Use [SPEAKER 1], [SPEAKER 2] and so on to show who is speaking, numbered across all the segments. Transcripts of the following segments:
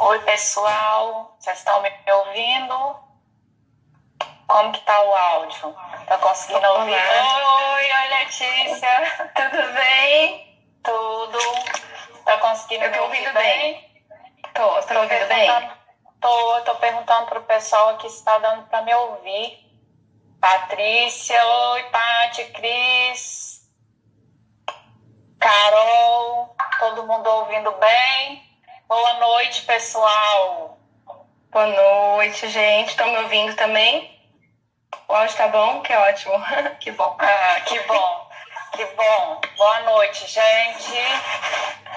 [SPEAKER 1] Oi, pessoal. Vocês estão me ouvindo? Como que tá o áudio? Tá conseguindo ouvir? Oi, Letícia.
[SPEAKER 2] Tudo bem?
[SPEAKER 1] Tudo. Tá conseguindo me ouvir bem?
[SPEAKER 2] Tô ouvindo bem?
[SPEAKER 1] Tô perguntando pro pessoal aqui se tá dando para me ouvir. Patrícia, oi, Paty, Cris, Carol, todo mundo ouvindo bem? Boa noite, pessoal.
[SPEAKER 2] Boa noite, gente. Estão me ouvindo também? O áudio tá bom? Que ótimo. Que bom.
[SPEAKER 1] Que bom. Que bom. Boa noite, gente.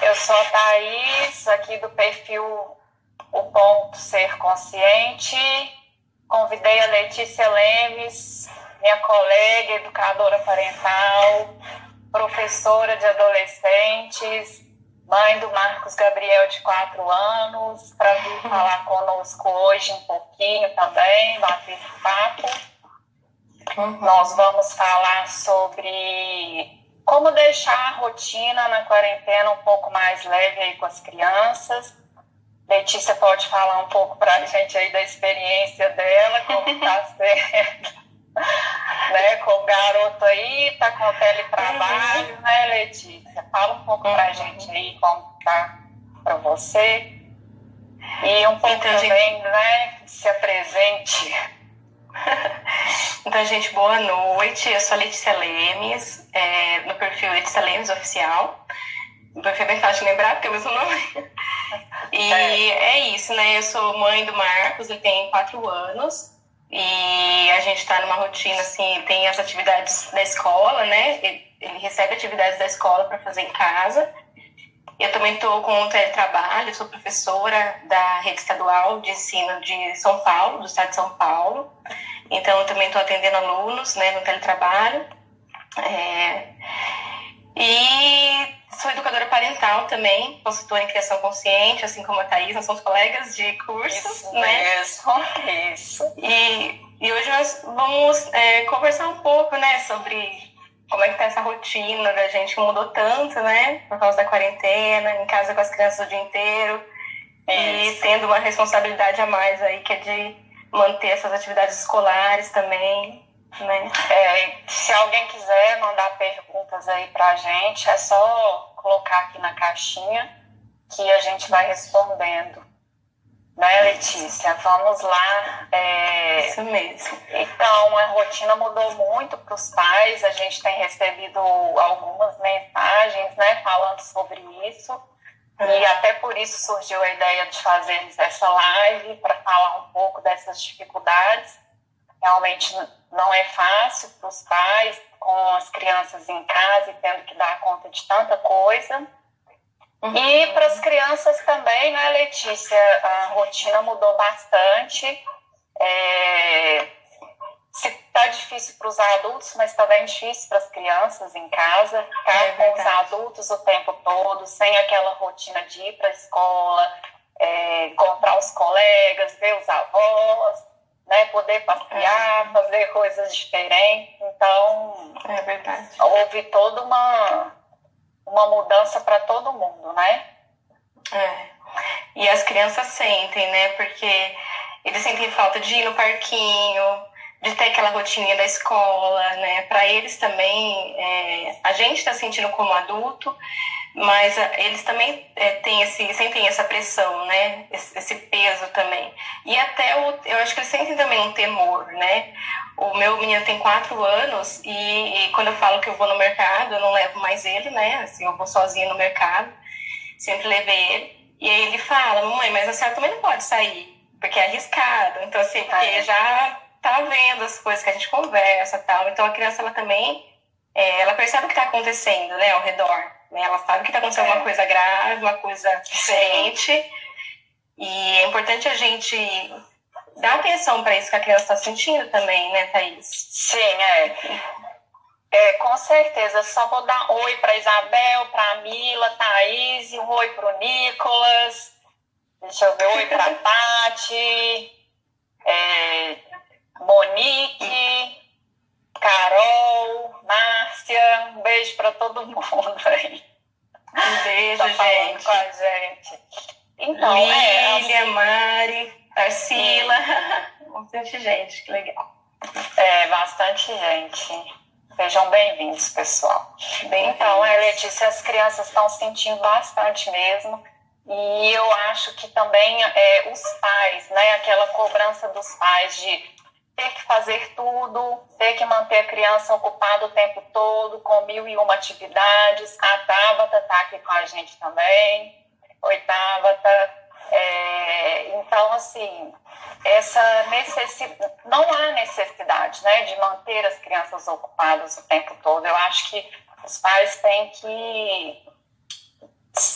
[SPEAKER 1] Eu sou a Thaís, aqui do perfil O Ponto Ser Consciente. Convidei a Letícia Lemes, minha colega, educadora parental, professora de adolescentes, mãe do Marcos Gabriel, de 4 anos, para vir falar conosco hoje um pouquinho também, bater papo. Nós vamos falar sobre como deixar a rotina na quarentena um pouco mais leve aí com as crianças. Letícia pode falar um pouco para a gente aí da experiência dela, como está sendo, né, com o garoto aí, tá com o teletrabalho, né, Letícia? Fala um pouco para a gente aí como está para você. E um pouco então, também, né, se apresente.
[SPEAKER 2] Então, gente, boa noite. Eu sou a Letícia Lemes, no perfil Letícia Lemes Oficial. O perfil é bem fácil de lembrar, porque é o mesmo nome. E é isso, né? Eu sou mãe do Marcos, ele tem 4 anos. E a gente tá numa rotina, assim, tem as atividades da escola, né? Ele recebe atividades da escola para fazer em casa. Eu também estou com um teletrabalho, sou professora da rede estadual de ensino de São Paulo, do estado de São Paulo. Então, eu também estou atendendo alunos, né, no teletrabalho. E sou educadora parental também, consultora em criação consciente, assim como a Thaís, nós somos colegas de curso.
[SPEAKER 1] Isso
[SPEAKER 2] né?
[SPEAKER 1] Isso.
[SPEAKER 2] E hoje nós vamos conversar um pouco, né, sobre como é que tá essa rotina da gente, que mudou tanto, né, por causa da quarentena, em casa com as crianças o dia inteiro. E tendo uma responsabilidade a mais aí, que é de manter essas atividades escolares também, né?
[SPEAKER 1] Se alguém quiser mandar perguntas aí pra gente, é só colocar aqui na caixinha que a gente vai respondendo. Né, Letícia? Vamos lá.
[SPEAKER 2] Isso mesmo.
[SPEAKER 1] Então, a rotina mudou muito para os pais. A gente tem recebido algumas mensagens, né, falando sobre isso. E até por isso surgiu a ideia de fazermos essa live para falar um pouco dessas dificuldades. Realmente não é fácil para os pais, com as crianças em casa e tendo que dar conta de tanta coisa. E para as crianças também, né, Letícia? A rotina mudou bastante. Está difícil para os adultos, mas também difícil para as crianças em casa, ficar com os adultos o tempo todo, sem aquela rotina de ir para a escola, encontrar os colegas, ver os avós, né, poder passear, fazer coisas diferentes. Então, houve toda uma mudança para todo mundo, né?
[SPEAKER 2] E as crianças sentem, né? Porque eles sentem falta de ir no parquinho, de ter aquela rotininha da escola, né? Para eles também, a gente está sentindo como adulto, mas eles também sentem essa pressão, né? Esse peso também. E até eu acho que eles sentem também um temor, né? O meu menino tem 4 anos e quando eu falo que eu vou no mercado, eu não levo mais ele, né? Assim, eu vou sozinha no mercado, sempre levei ele. E aí ele fala, mamãe, mas a senhora também não pode sair, porque é arriscado. Então, assim, porque já tá vendo as coisas que a gente conversa e tal. Então, a criança, ela também, ela percebe o que tá acontecendo, né, ao redor. Né? Ela sabe que tá acontecendo uma coisa grave, uma coisa diferente. E é importante a gente dar atenção para isso que a criança está sentindo também, né, Thaís?
[SPEAKER 1] Sim, com certeza. Só vou dar oi para Isabel, para Mila, Thaís, um oi para o Nicolas. Deixa eu ver, oi para a Paty, Monique, Carol, Márcia. Um beijo para todo mundo aí.
[SPEAKER 2] Um beijo,
[SPEAKER 1] tá falando
[SPEAKER 2] gente.
[SPEAKER 1] com a gente. Então,
[SPEAKER 2] Lília, Mari, Tarsila, bastante gente, que legal.
[SPEAKER 1] Bastante gente. Sejam bem-vindos, pessoal. Então, Letícia, as crianças estão sentindo bastante mesmo. E eu acho que também os pais, né, aquela cobrança dos pais de ter que fazer tudo, ter que manter a criança ocupada o tempo todo, com 1001 atividades. A Tabata está aqui com a gente também. Oi, Tabata. Então, assim, não há necessidade, né, de manter as crianças ocupadas o tempo todo. Eu acho que os pais têm que,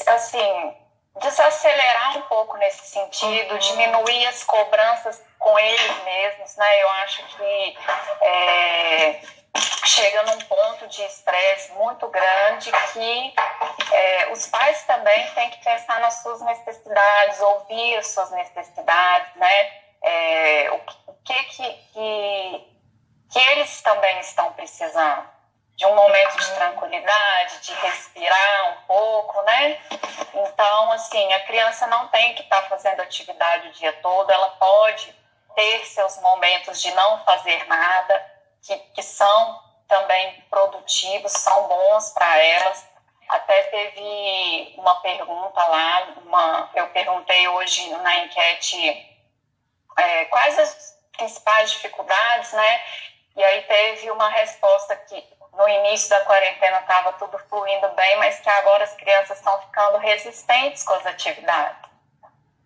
[SPEAKER 1] assim, desacelerar um pouco nesse sentido, diminuir as cobranças com eles mesmos, né? Eu acho que chega num ponto de estresse muito grande que os pais também têm que pensar nas suas necessidades, ouvir as suas necessidades, né? O que eles também estão precisando. De um momento de tranquilidade, de respirar um pouco, né? Então, assim, a criança não tem que estar fazendo atividade o dia todo, ela pode ter seus momentos de não fazer nada, que são também produtivos, são bons para elas. Até teve uma pergunta lá, eu perguntei hoje na enquete quais as principais dificuldades, né? E aí teve uma resposta que no início da quarentena estava tudo fluindo bem, mas que agora as crianças estão ficando resistentes com as atividades,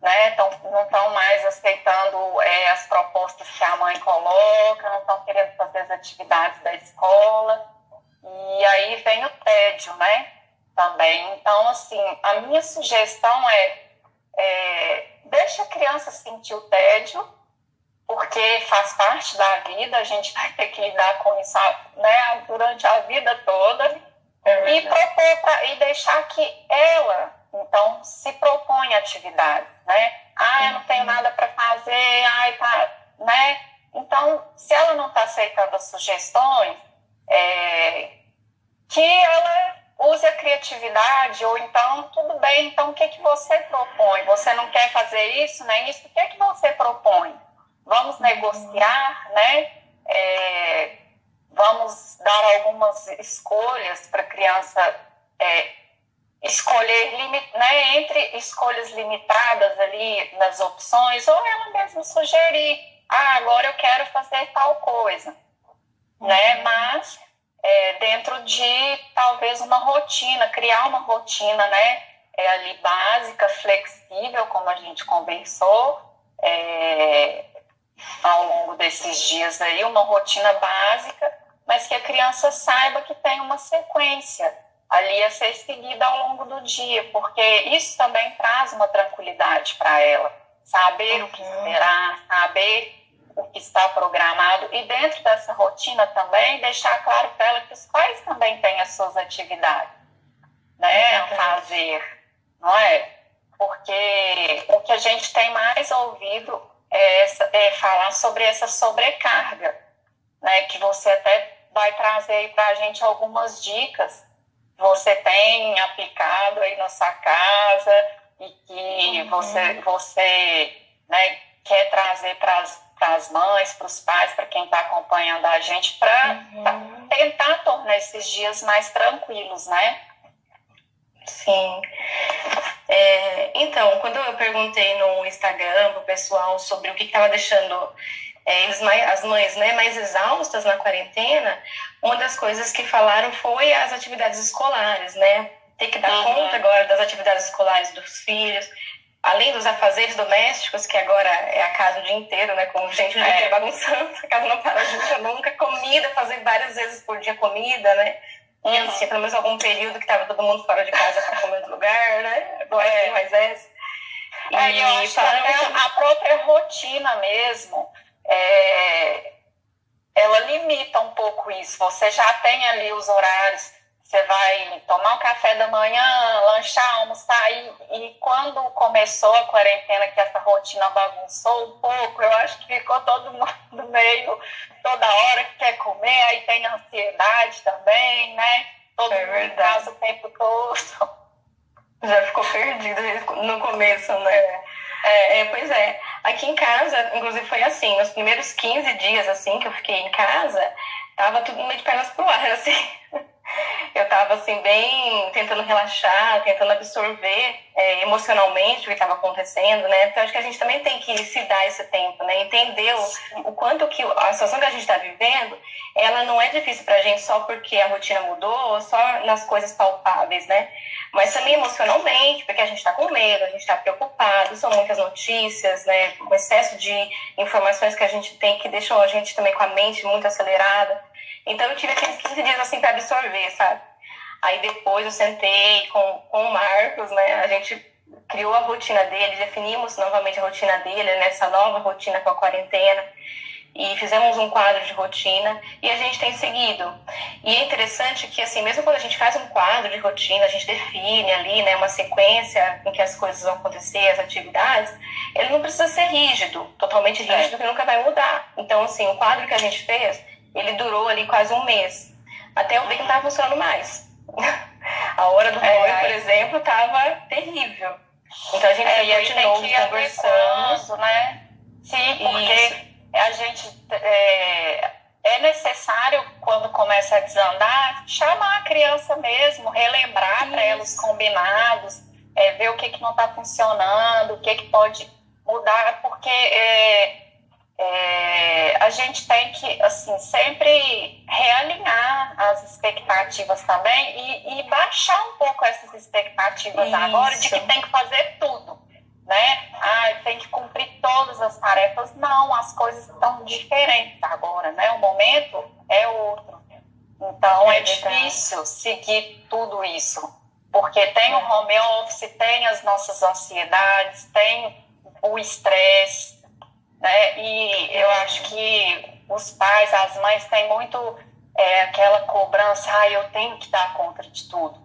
[SPEAKER 1] né? Não estão mais aceitando as propostas que a mãe coloca, não estão querendo fazer as atividades da escola, e aí vem o tédio, né? Também. Então, assim, a minha sugestão deixa a criança sentir o tédio, porque faz parte da vida, a gente vai ter que lidar com isso, né, durante a vida toda, e deixar que ela, então, se propõe atividade, né? Eu não tenho nada para fazer, né? Então, se ela não está aceitando as sugestões, que ela use a criatividade, ou então, tudo bem, então o que você propõe? Você não quer fazer isso, né? Isso, o que você propõe? Vamos negociar, né? Vamos dar algumas escolhas para a criança escolher, né, entre escolhas limitadas ali nas opções, ou ela mesma sugerir, agora eu quero fazer tal coisa, né? Mas dentro de talvez uma rotina, criar uma rotina, né? Ali básica, flexível, como a gente conversou, ao longo desses dias aí, uma rotina básica, mas que a criança saiba que tem uma sequência ali a ser seguida ao longo do dia, porque isso também traz uma tranquilidade para ela, saber o que esperar, saber o que está programado, e dentro dessa rotina também deixar claro para ela que os pais também têm as suas atividades, né, a fazer, não é? Porque o que a gente tem mais ouvido falar sobre essa sobrecarga, né, que você até vai trazer aí para a gente algumas dicas que você tem aplicado aí na sua casa e que você né, quer trazer para as mães, para os pais, para quem está acompanhando a gente, para tentar tornar esses dias mais tranquilos, né?
[SPEAKER 2] Sim. Então, quando eu perguntei no Instagram pro pessoal sobre o que estava deixando as mães, né, mais exaustas na quarentena, uma das coisas que falaram foi as atividades escolares, né? Ter que dar conta agora das atividades escolares dos filhos, além dos afazeres domésticos, que agora é a casa o dia inteiro, né? Como gente o dia inteiro bagunçando, a casa não para junta nunca, comida, fazer várias vezes por dia comida, né? Antes tinha pelo menos algum período que estava todo mundo fora de casa para comer outro lugar, né? Agora tem mais essa.
[SPEAKER 1] E eu acho que até a própria rotina mesmo, ela limita um pouco isso. Você já tem ali os horários, você vai tomar um café da manhã, lanchar, almoçar, e quando começou a quarentena, que essa rotina bagunçou um pouco, eu acho que ficou todo mundo meio, toda hora que quer comer, aí tem ansiedade também, né? Todo mundo em casa o tempo todo.
[SPEAKER 2] Já ficou perdido no começo, né? Pois é. Aqui em casa, inclusive, foi assim. Nos primeiros 15 dias, assim, que eu fiquei em casa, tava tudo meio de pernas pro ar, assim. Eu tava, assim, bem tentando relaxar, tentando absorver emocionalmente o que estava acontecendo, né? Porque eu acho que a gente também tem que se dar esse tempo, né? Entender o quanto que a situação que a gente está vivendo, ela não é difícil pra gente só porque a rotina mudou, ou só nas coisas palpáveis, né? Mas também emocionalmente, porque a gente está com medo, a gente está preocupado, são muitas notícias, né? O excesso de informações que a gente tem que deixam a gente também com a mente muito acelerada. Então eu tive aqueles 15 dias assim para absorver, sabe? Aí depois eu sentei com o Marcos, né? A gente criou a rotina dele, definimos novamente a rotina dele, nessa nova rotina com a quarentena. E fizemos um quadro de rotina e a gente tem seguido. E é interessante que, assim, mesmo quando a gente faz um quadro de rotina, a gente define ali, né, uma sequência em que as coisas vão acontecer, as atividades, ele não precisa ser rígido, totalmente rígido, que nunca vai mudar. Então, assim, o quadro que a gente fez, ele durou ali quase um mês. Até eu ver que não estava funcionando mais. A hora do banho, por exemplo, estava terrível. Então a gente ficou de novo conversando,
[SPEAKER 1] né? Sim, porque isso. A gente é necessário, quando começa a desandar, chamar a criança mesmo, relembrar para ela os combinados, ver o que não está funcionando, o que pode mudar, porque a gente tem que, assim, sempre realinhar as expectativas também e baixar um pouco essas expectativas agora de que tem que fazer tudo, né? Tem que cumprir todas as tarefas. Não, as coisas estão diferentes agora, né? O momento é outro. Então, é difícil seguir tudo isso, porque tem o home office, tem as nossas ansiedades, tem o estresse, né? E eu acho que os pais, as mães têm muito aquela cobrança, eu tenho que dar conta de tudo.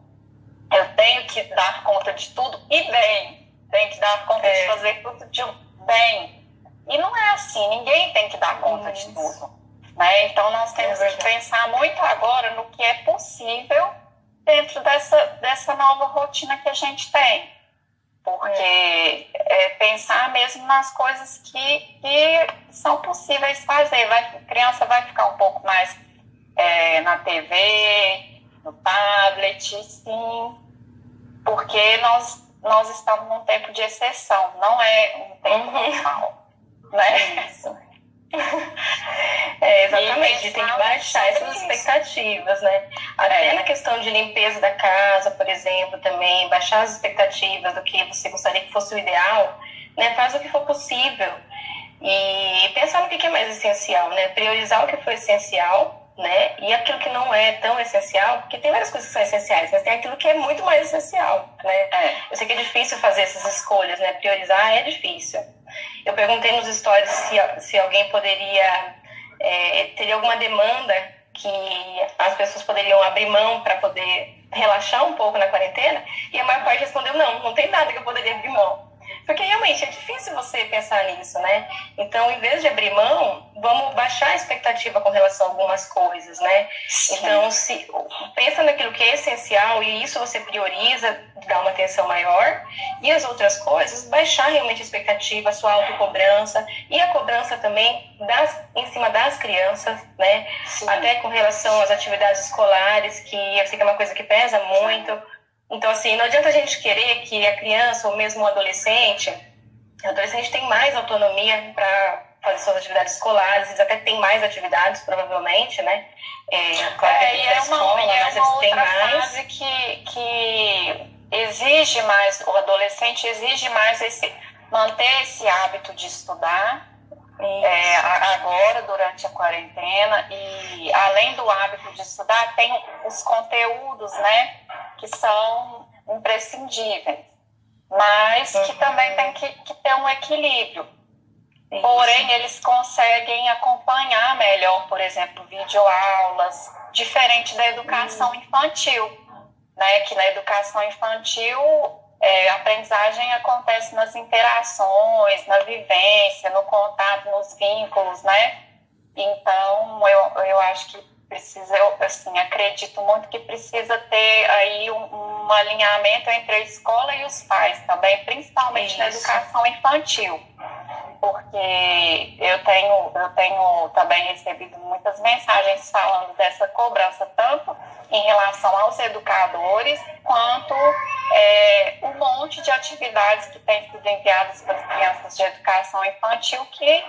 [SPEAKER 1] Eu tenho que dar conta de tudo e bem. Tem que dar conta de fazer tudo de bem. E não é assim, ninguém tem que dar conta de tudo, né? Então nós temos que pensar muito agora no que é possível dentro dessa nova rotina que a gente tem. Porque pensar mesmo nas coisas que são possíveis fazer. A criança vai ficar um pouco mais na TV, no tablet, sim, porque nós estamos num tempo de exceção, não é um tempo normal, né?
[SPEAKER 2] Isso. Exatamente, tem que baixar essas expectativas, né? Até na questão de limpeza da casa, por exemplo, também, baixar as expectativas do que você gostaria que fosse o ideal, né? Faz o que for possível e pensar no que é mais essencial, né? Priorizar o que for essencial, né? E aquilo que não é tão essencial, porque tem várias coisas que são essenciais, mas tem aquilo que é muito mais essencial, né? Eu sei que é difícil fazer essas escolhas, né? Priorizar é difícil. Eu perguntei nos stories se alguém poderia teria alguma demanda que as pessoas poderiam abrir mão para poder relaxar um pouco na quarentena, e a maior parte respondeu não tem nada que eu poderia abrir mão. Porque realmente é difícil você pensar nisso, né? Então, em vez de abrir mão, vamos baixar a expectativa com relação a algumas coisas, né? Sim. Então, pensa naquilo que é essencial e isso você prioriza, dá uma atenção maior. E as outras coisas, baixar realmente a expectativa, a sua autocobrança e a cobrança também em cima das crianças, né? Sim. Até com relação às atividades escolares, que eu sei que é uma coisa que pesa muito. Então, assim, não adianta a gente querer que a criança ou mesmo o adolescente tem mais autonomia para fazer suas atividades escolares, eles até têm mais atividades, provavelmente, né?
[SPEAKER 1] Claro que é uma outra fase que exige mais, o adolescente exige mais manter esse hábito de estudar, agora, durante a quarentena, e além do hábito de estudar, tem os conteúdos, né, que são imprescindíveis, mas que também tem que ter um equilíbrio. Isso. Porém, eles conseguem acompanhar melhor, por exemplo, videoaulas, diferente da educação infantil, né, que na educação infantil a aprendizagem acontece nas interações, na vivência, no contato, nos vínculos, né? Então, eu acho que precisa, acredito muito que precisa ter aí um um alinhamento entre a escola e os pais também, principalmente na educação infantil. Porque eu tenho também recebido muitas mensagens falando dessa cobrança, tanto em relação aos educadores, quanto um monte de atividades que têm sido enviadas para as crianças de educação infantil, que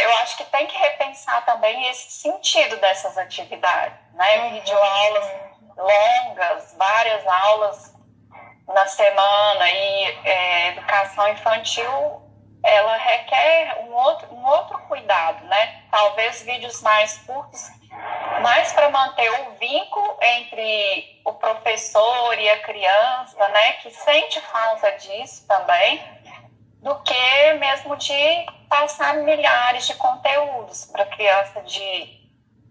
[SPEAKER 1] eu acho que tem que repensar também esse sentido dessas atividades, né? Videoaulas longas, várias aulas na semana, e educação infantil, ela requer um outro cuidado, né? Talvez vídeos mais curtos, mais para manter o vínculo entre o professor e a criança, né? Que sente falta disso também, do que mesmo de passar milhares de conteúdos para criança de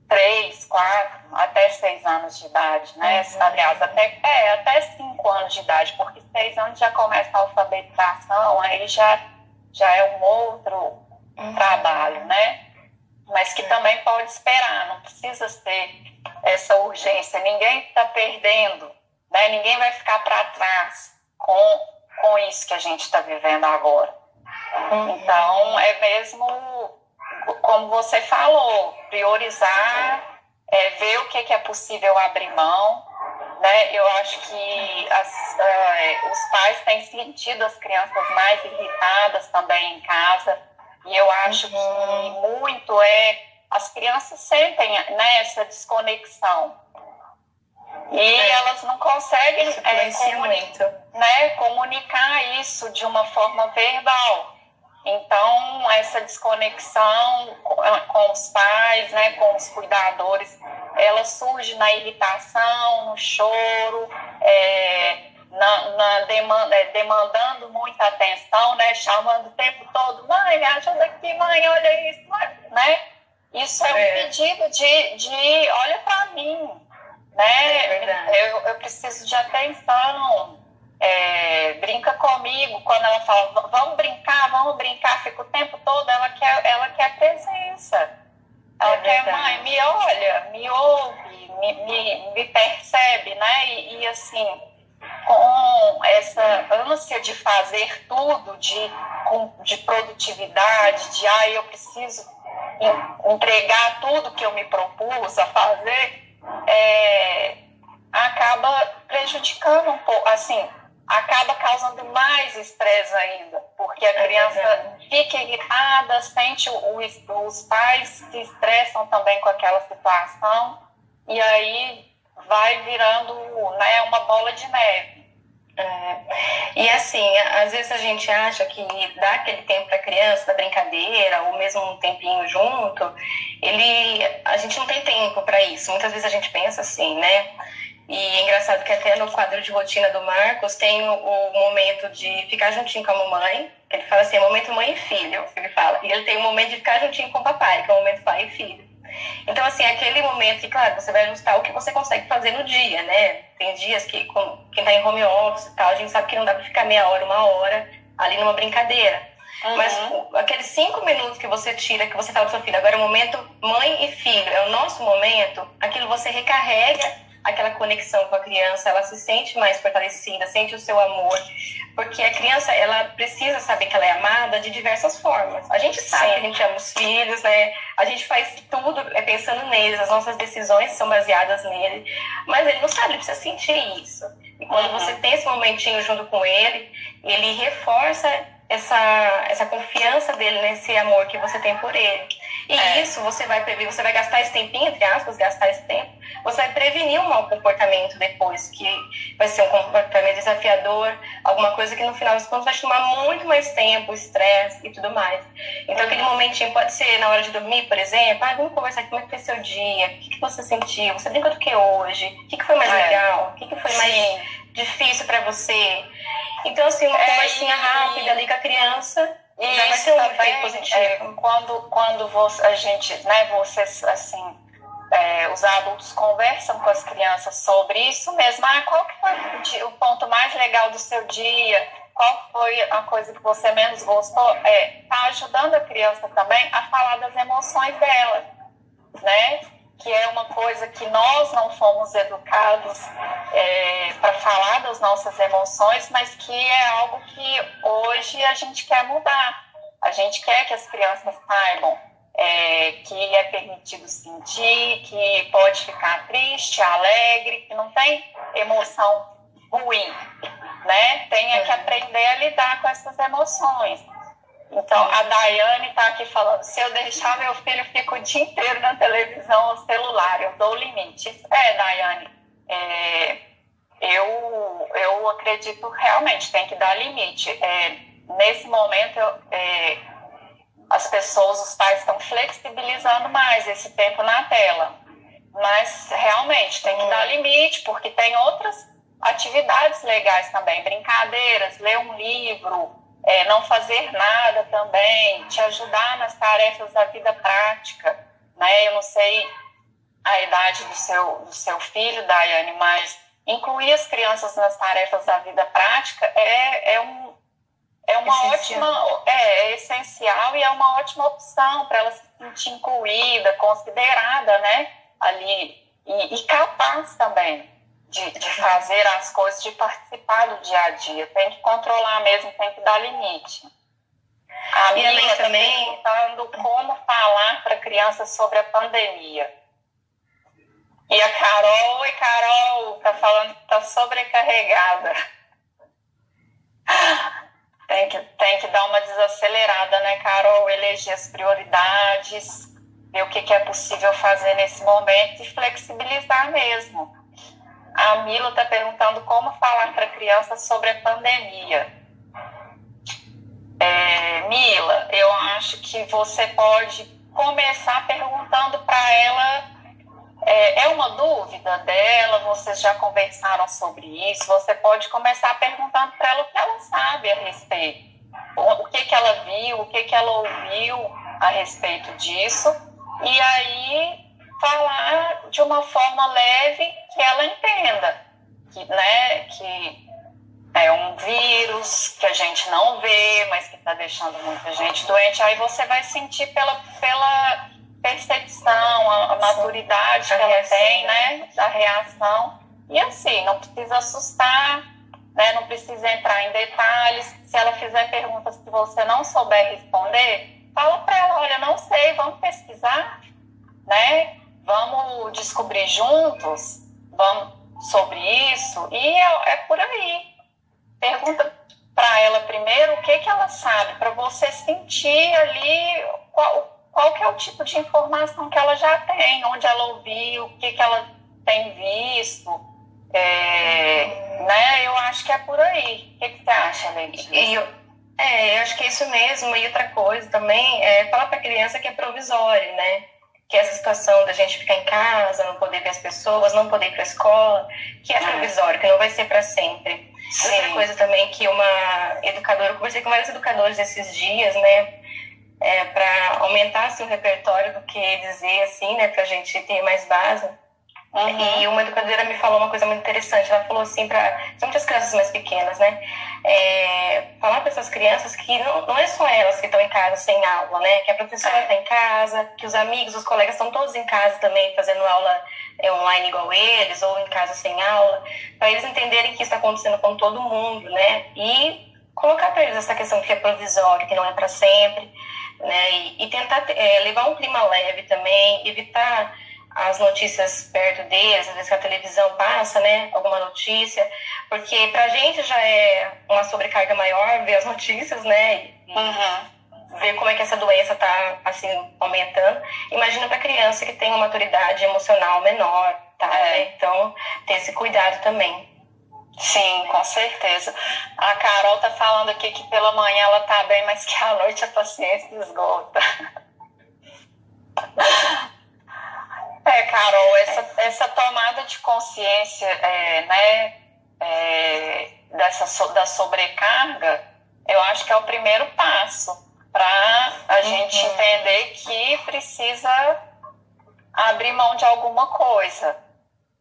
[SPEAKER 1] 3, 4, até 6 anos de idade, né? Aliás, até 5 anos de idade, porque 6 anos já começa a alfabetização, aí já é um outro trabalho, né? Mas que também pode esperar, não precisa ser essa urgência. Ninguém está perdendo, né? Ninguém vai ficar para trás com isso que a gente está vivendo agora. Então, é mesmo, como você falou, priorizar, ver o que é possível abrir mão, né? Eu acho que os pais têm sentido as crianças mais irritadas também em casa, e eu acho que muito as crianças sentem, né, essa desconexão. E elas não conseguem comunicar isso de uma forma verbal. Então, essa desconexão com os pais, né, com os cuidadores, ela surge na irritação, no choro, demandando muita atenção, né, chamando o tempo todo: mãe, me ajuda aqui, mãe, olha isso, né? Isso é um pedido de olha para mim, né? Eu preciso de atenção. Brinca comigo. Quando ela fala vamos brincar, fica o tempo todo, ela quer presença. Ela quer: mãe, me olha, me ouve, me percebe, né? E assim, com essa ânsia de fazer tudo, de produtividade, eu preciso entregar tudo que eu me propus a fazer, acaba prejudicando um pouco, assim, acaba causando mais estresse ainda, porque a criança fica irritada, sente os pais se estressam também com aquela situação, e aí vai virando, né, uma bola de neve.
[SPEAKER 2] E assim, às vezes a gente acha que dar aquele tempo para a criança, da brincadeira, ou mesmo um tempinho junto, a gente não tem tempo para isso. Muitas vezes a gente pensa assim, né? E é engraçado que até no quadro de rotina do Marcos tem o momento de ficar juntinho com a mamãe, que ele fala assim: é momento mãe e filho, ele fala. E ele tem o momento de ficar juntinho com o papai, que é o momento pai e filho. Então, assim, aquele momento que, claro, você vai ajustar o que você consegue fazer no dia, né? Tem dias que, quem tá em home office e tal, a gente sabe que não dá pra ficar meia hora, 1 hora ali numa brincadeira. Mas aqueles 5 minutos que você tira, que você fala pro seu filho: agora é o momento mãe e filho, é o nosso momento, aquilo você recarrega aquela conexão com a criança, ela se sente mais fortalecida, sente o seu amor, porque a criança, ela precisa saber que ela é amada de diversas formas. A gente sabe que a gente ama os filhos, né? A gente faz tudo pensando neles, as nossas decisões são baseadas nele, mas ele não sabe, ele precisa sentir isso. E quando você tem esse momentinho junto com ele, ele reforça essa confiança dele nesse amor que você tem por ele. E isso você vai prevenir, você vai gastar esse tempinho, entre aspas, gastar esse tempo, você vai prevenir um mau comportamento depois, que vai ser um comportamento desafiador, alguma coisa que no final das contas vai tomar muito mais tempo, estresse e tudo mais. Então aquele momentinho pode ser na hora de dormir, por exemplo: vamos conversar aqui, como é que foi seu dia, o que você sentiu, você brincou do que hoje, o que foi mais legal, o que foi mais difícil para você. Então, assim, uma conversinha rápida ali com a criança já vai ter um efeito positivo.
[SPEAKER 1] Quando a gente, né, vocês, assim, os adultos conversam com as crianças sobre isso mesmo: qual que foi o ponto mais legal do seu dia, qual foi a coisa que você menos gostou, tá ajudando a criança também a falar das emoções dela, né? que é uma coisa que nós não fomos educados para falar das nossas emoções, mas que é algo que hoje a gente quer mudar. A gente quer que as crianças saibam que é permitido sentir, que pode ficar triste, alegre, que não tem emoção ruim, né? Tem que aprender a lidar com essas emoções. Então, a Daiane está aqui falando, se eu deixar meu filho, fica o dia inteiro na televisão ou celular, eu dou o limite. Daiane, eu acredito realmente, tem que dar limite. Nesse momento, as pessoas, os pais estão flexibilizando mais esse tempo na tela. Mas, realmente, tem que dar limite, porque tem outras atividades legais também, brincadeiras, ler um livro, não fazer nada também, te ajudar nas tarefas da vida prática, né? Eu não sei a idade do seu filho, Daiane, mas incluir as crianças nas tarefas da vida prática é essencial e é uma ótima opção para ela se sentir incluída, considerada, né? Ali, e capaz também de fazer as coisas, de participar do dia a dia. Tem que controlar mesmo, tem que dar limite. A Mila está perguntando como falar para crianças sobre a pandemia. E a Carol, oi Carol, está falando que está sobrecarregada. Tem que dar uma desacelerada, né, Carol? Eleger as prioridades, ver o que é possível fazer nesse momento e flexibilizar mesmo. A Mila está perguntando como falar para a criança sobre a pandemia. Mila, eu acho que você pode começar perguntando para ela, é uma dúvida dela, vocês já conversaram sobre isso, você pode começar perguntando para ela o que ela sabe a respeito, o que ela viu, o que ela ouviu a respeito disso, e aí falar de uma forma leve que ela entenda que é um vírus que a gente não vê, mas que está deixando muita gente doente. Aí você vai sentir pela percepção, a maturidade que ela tem, né, da reação. E assim, não precisa assustar, né, não precisa entrar em detalhes. Se ela fizer perguntas que você não souber responder, fala para ela, olha, não sei, vamos pesquisar, né? Vamos descobrir juntos, vamos sobre isso, e é por aí. Pergunta para ela primeiro o que ela sabe, para você sentir ali qual que é o tipo de informação que ela já tem, onde ela ouviu, o que ela tem visto, né? Eu acho que é por aí. O que você acha, Letícia?
[SPEAKER 2] Eu acho que é isso mesmo. E outra coisa também é falar para a criança que é provisório, né? Que essa situação da gente ficar em casa, não poder ver as pessoas, não poder ir para a escola, que é provisório, que não vai ser para sempre. Sim. Outra coisa também que uma educadora, eu conversei com vários educadores esses dias, né, para aumentar assim, o repertório do que dizer, assim, né, para a gente ter mais base. Uhum. E uma educadora me falou uma coisa muito interessante. Ela falou assim, são muitas crianças mais pequenas, né? Falar para essas crianças que não é só elas que estão em casa sem aula, né? Que a professora está em casa, que os amigos, os colegas estão todos em casa também, fazendo aula online igual eles, ou em casa sem aula, para eles entenderem que isso está acontecendo com todo mundo, né? E colocar para eles essa questão que é provisório, que não é para sempre, né? E tentar levar um clima leve também, evitar as notícias perto deles, às vezes que a televisão passa, né, alguma notícia, porque pra gente já é uma sobrecarga maior ver as notícias, né, e ver como é que essa doença tá, assim, aumentando. Imagina pra criança que tem uma maturidade emocional menor, tá, né? Então, ter esse cuidado também.
[SPEAKER 1] Sim, com certeza. A Carol tá falando aqui que pela manhã ela tá bem, mas que à noite a paciência esgota. Carol, essa tomada de consciência, né, da sobrecarga, eu acho que é o primeiro passo para a gente entender que precisa abrir mão de alguma coisa,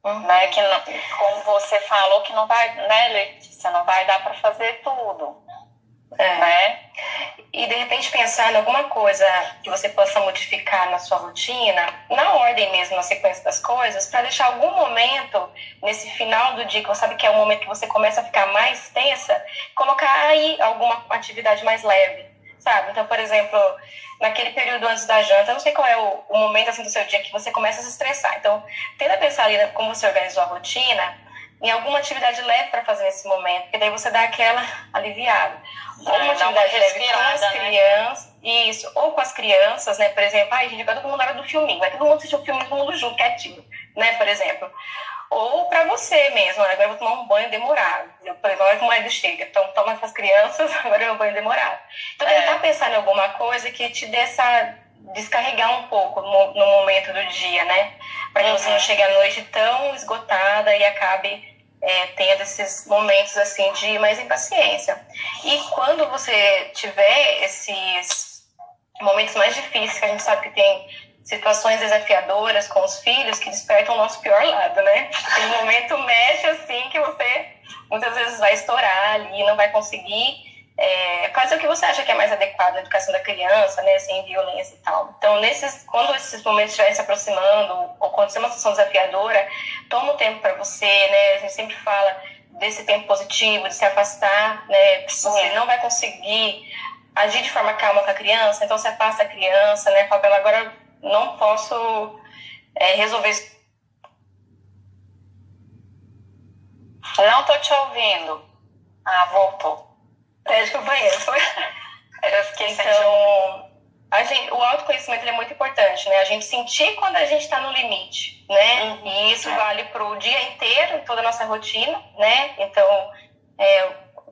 [SPEAKER 1] né, que não, como você falou, que não vai, né, Letícia, não vai dar para fazer tudo. né?
[SPEAKER 2] E de repente pensar em alguma coisa que você possa modificar na sua rotina, na ordem mesmo, na sequência das coisas, para deixar algum momento nesse final do dia, que você sabe que é o momento que você começa a ficar mais tensa, colocar aí alguma atividade mais leve, sabe? Então, por exemplo, naquele período antes da janta, eu não sei qual é o momento assim do seu dia que você começa a se estressar. Então, tenta pensar ali como você organizou a rotina, em alguma atividade leve para fazer nesse momento, porque daí você dá aquela aliviada. Ou uma atividade leve com as crianças, né? Isso, ou com as crianças, né? Por exemplo, ai, gente, vai todo mundo na hora do filminho, vai todo mundo assistir o filme, todo mundo junto, quietinho, né? Por exemplo. Ou para você mesmo, agora eu vou tomar um banho demorado. Por exemplo, agora que o marido chega, então toma com as crianças, agora é um banho demorado. Então, tentar pensar em alguma coisa que te dê essa descarregar um pouco no momento do dia, né? Para que você não chegue à noite tão esgotada e acabe tendo esses momentos assim de mais impaciência. E quando você tiver esses momentos mais difíceis, que a gente sabe que tem situações desafiadoras com os filhos que despertam o nosso pior lado, né? Aquele momento mexe assim que você muitas vezes vai estourar ali, não vai conseguir fazer o que você acha que é mais adequado na educação da criança, né, sem violência e tal. Então, quando esses momentos estiverem se aproximando, ou quando ser uma situação desafiadora, toma um tempo para você, né, a gente sempre fala desse tempo positivo, de se afastar, né, você não vai conseguir agir de forma calma com a criança, então você afasta a criança, né, fala pra ela, agora não posso resolver isso.
[SPEAKER 1] Não tô te ouvindo. Ah, voltou.
[SPEAKER 2] Acho que o banheiro foi.
[SPEAKER 1] Eu fiquei
[SPEAKER 2] então, o autoconhecimento é muito importante, né? A gente sentir quando a gente está no limite, né? E isso vale para o dia inteiro, em toda a nossa rotina, né? Então,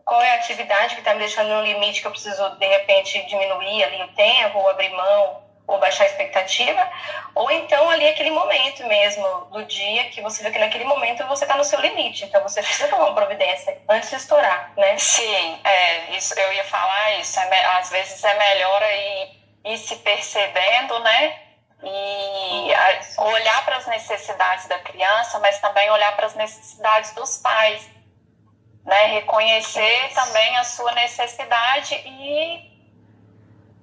[SPEAKER 2] qual é a atividade que está me deixando no limite que eu preciso, de repente, diminuir ali o tempo, ou abrir mão, ou baixar a expectativa, ou então ali aquele momento mesmo do dia que você vê que naquele momento você está no seu limite, então você precisa tomar uma providência antes de estourar, né?
[SPEAKER 1] Sim, isso, eu ia falar isso, às vezes é melhor ir se percebendo, né? E olhar para as necessidades da criança, mas também olhar para as necessidades dos pais, né? Reconhecer também a sua necessidade e,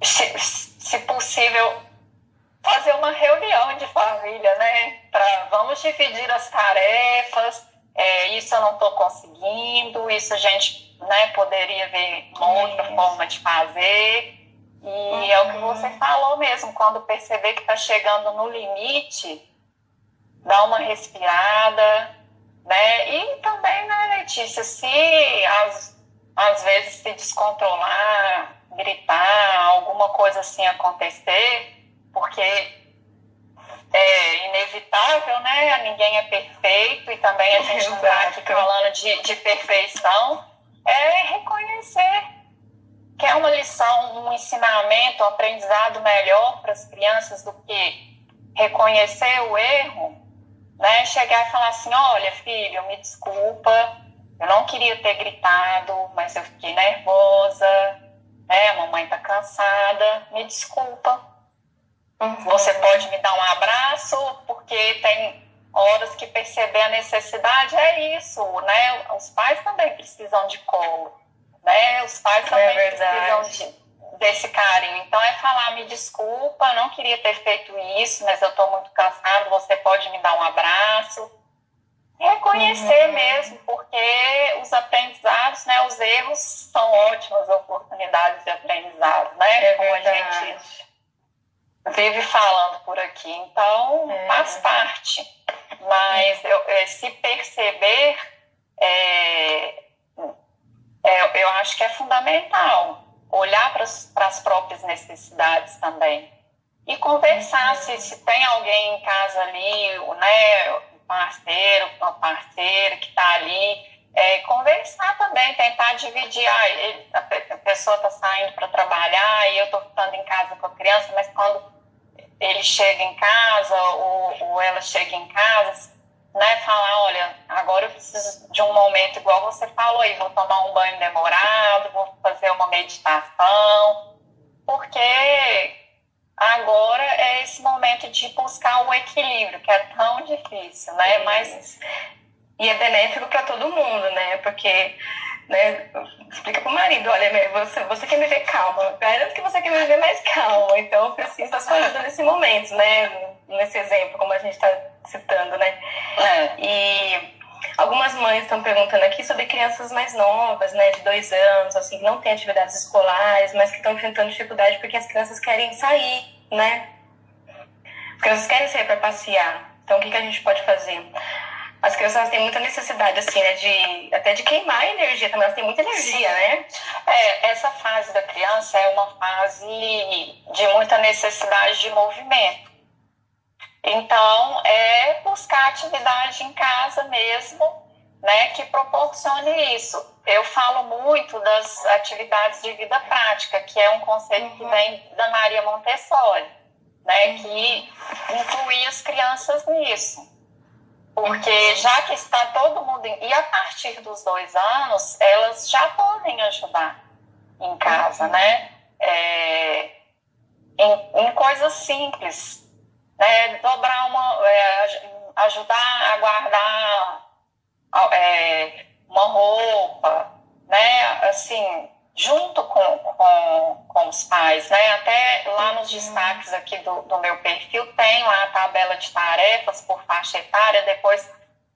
[SPEAKER 1] se possível, fazer uma reunião de família, né? Vamos dividir as tarefas, isso eu não estou conseguindo, isso a gente, né, poderia ver uma outra forma de fazer. E é o que você falou mesmo, quando perceber que está chegando no limite, dá uma respirada, né? E também, né, Letícia, se às vezes se descontrolar, gritar, alguma coisa assim acontecer, porque é inevitável, né? Ninguém é perfeito e também a gente não está aqui falando de perfeição, reconhecer que é uma lição, um ensinamento, um aprendizado melhor para as crianças do que reconhecer o erro, né? Chegar e falar assim, olha, filho, me desculpa, eu não queria ter gritado, mas eu fiquei nervosa, né? A mamãe está cansada, me desculpa. Você pode me dar um abraço, porque tem horas que perceber a necessidade, é isso, né? Os pais também precisam de colo, né? Os pais também precisam desse carinho. Então, falar, me desculpa, não queria ter feito isso, mas eu estou muito cansado, você pode me dar um abraço. Reconhecer mesmo, porque os aprendizados, né? Os erros são ótimas oportunidades de aprendizado, né? Como a gente vive falando por aqui, então faz parte, mas se perceber eu acho que é fundamental olhar para as próprias necessidades também e conversar se tem alguém em casa ali, né, um parceiro, uma parceira que está ali, conversar também, tentar dividir, a pessoa está saindo para trabalhar e eu estou ficando em casa com a criança, mas quando ele chega em casa ou ela chega em casa, né, falar, olha, agora eu preciso de um momento igual você falou aí, vou tomar um banho demorado, vou fazer uma meditação, porque agora é esse momento de buscar o equilíbrio, que é tão difícil, né, mas...
[SPEAKER 2] E é benéfico para todo mundo, né, porque né? Explica pro marido, olha, você quer me ver calma, garanto que você quer me ver mais calma, então eu preciso da sua ajuda nesse momento, né? Nesse exemplo, como a gente está citando, né? E algumas mães estão perguntando aqui sobre crianças mais novas, né, de 2 anos, assim, que não têm atividades escolares, mas que estão enfrentando dificuldade porque as crianças querem sair, né? As crianças querem sair para passear. Então, o que a gente pode fazer? As crianças têm muita necessidade, assim, né, até de queimar energia também. Elas têm muita energia, né?
[SPEAKER 1] Essa fase da criança é uma fase de muita necessidade de movimento. Então, é buscar atividade em casa mesmo, né, que proporcione isso. Eu falo muito das atividades de vida prática, que é um conceito que vem da Maria Montessori, né, que inclui as crianças nisso. Porque já que está todo mundo... E a partir dos 2 anos, elas já podem ajudar em casa, né? Em coisas simples, né? Dobrar ajudar a guardar uma roupa, né? Assim, junto com os pais, né? Até lá nos destaques aqui do meu perfil tem lá a tabela de tarefas por faixa etária. Depois,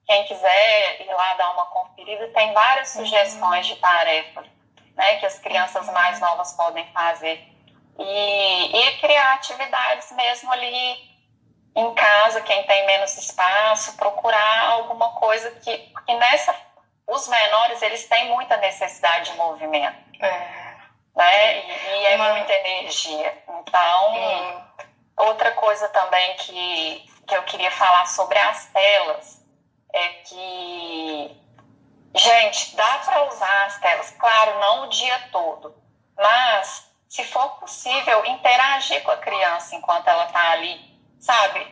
[SPEAKER 1] quem quiser ir lá dar uma conferida, tem várias sugestões de tarefas, né? Que as crianças mais novas podem fazer. E criar atividades mesmo ali em casa, quem tem menos espaço, procurar alguma coisa porque os menores, eles têm muita necessidade de movimento, né? E é muita energia. Então, outra coisa também que eu queria falar sobre as telas é que, gente, dá para usar as telas, claro, não o dia todo, mas se for possível, interagir com a criança enquanto ela está ali, sabe?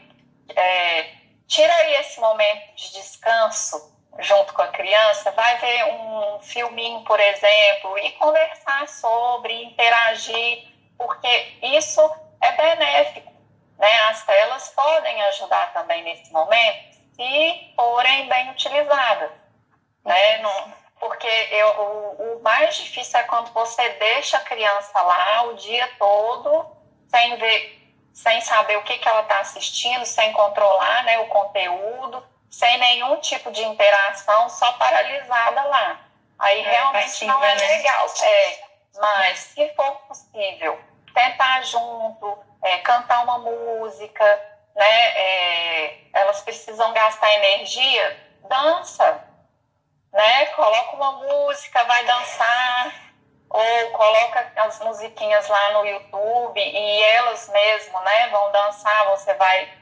[SPEAKER 1] Tira aí esse momento de descanso junto com a criança, vai ver um filminho, por exemplo, e conversar sobre, interagir, porque isso é benéfico, né? As telas podem ajudar também nesse momento, se forem bem utilizadas, né? Porque o mais difícil é quando você deixa a criança lá o dia todo, sem saber o que ela está assistindo, sem controlar, né, o conteúdo, sem nenhum tipo de interação, só paralisada lá. Aí realmente passiva, não é legal. Mas, se for possível, tentar junto, cantar uma música, né, elas precisam gastar energia, dança, né, coloca uma música, vai dançar, ou coloca as musiquinhas lá no YouTube e elas mesmo, né, vão dançar, você vai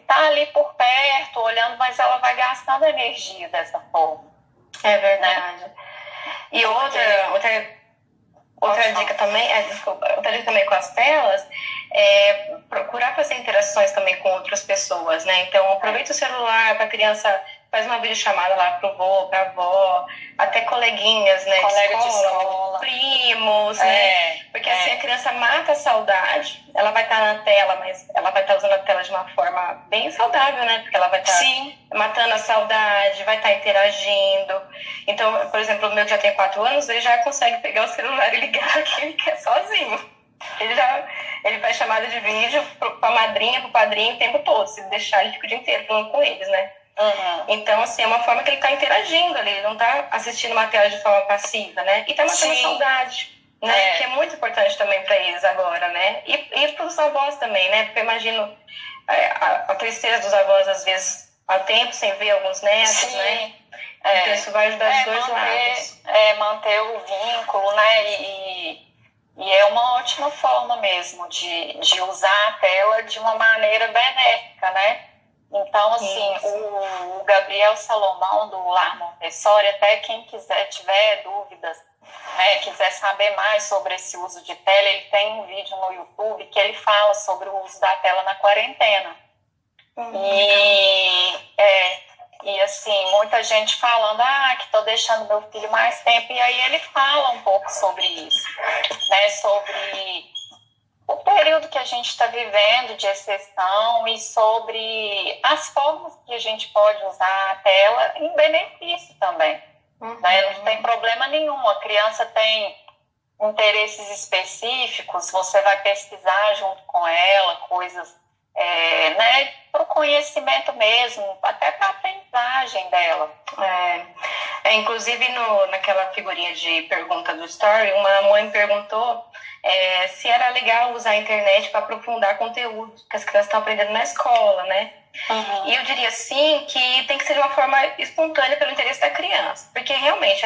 [SPEAKER 1] tá ali por perto, olhando, mas ela vai gastando energia dessa forma.
[SPEAKER 2] É verdade. Né? E outra dica também, outra dica também com as telas é procurar fazer interações também com outras pessoas, né? Então, aproveita o celular para a criança, faz uma videochamada lá pro vô, pra avó, até coleguinhas, né? De escola, primos, né? Porque assim a criança mata a saudade, ela vai estar na tela, mas ela vai estar usando a tela de uma forma bem saudável, né? Porque ela vai estar matando a saudade, vai estar interagindo. Então, por exemplo, o meu que já tem 4 anos, ele já consegue pegar o celular e ligar que ele quer sozinho. Ele faz chamada de vídeo pra madrinha, pro padrinho o tempo todo. Se deixar, ele fica o dia inteiro falando com eles, né? Então, assim, é uma forma que ele tá interagindo ali, ele não tá assistindo uma tela de forma passiva, né? E tá matando saudade, né? Que é muito importante também pra eles agora, né? E pros avós também, né? Porque eu imagino a tristeza dos avós, às vezes, há tempo sem ver alguns netos, né? Então, isso vai ajudar os dois lados.
[SPEAKER 1] Manter o vínculo, né? E é uma ótima forma mesmo de usar a tela de uma maneira benéfica, né? Então, assim, o Gabriel Salomão, do Lar Montessori, até quem tiver dúvidas, né, quiser saber mais sobre esse uso de tela, ele tem um vídeo no YouTube que ele fala sobre o uso da tela na quarentena. E assim, muita gente falando, que estou deixando meu filho mais tempo, e aí ele fala um pouco sobre isso, né, sobre o período que a gente está vivendo de exceção e sobre as formas que a gente pode usar a tela em benefício também, né? Não tem problema nenhum. A criança tem interesses específicos, você vai pesquisar junto com ela coisas, né, para o conhecimento mesmo, até para a aprendizagem dela.
[SPEAKER 2] Inclusive, naquela figurinha de pergunta do Story, uma mãe perguntou se era legal usar a internet para aprofundar conteúdo que as crianças estão aprendendo na escola, né? E eu diria sim que tem que ser de uma forma espontânea pelo interesse da criança, porque realmente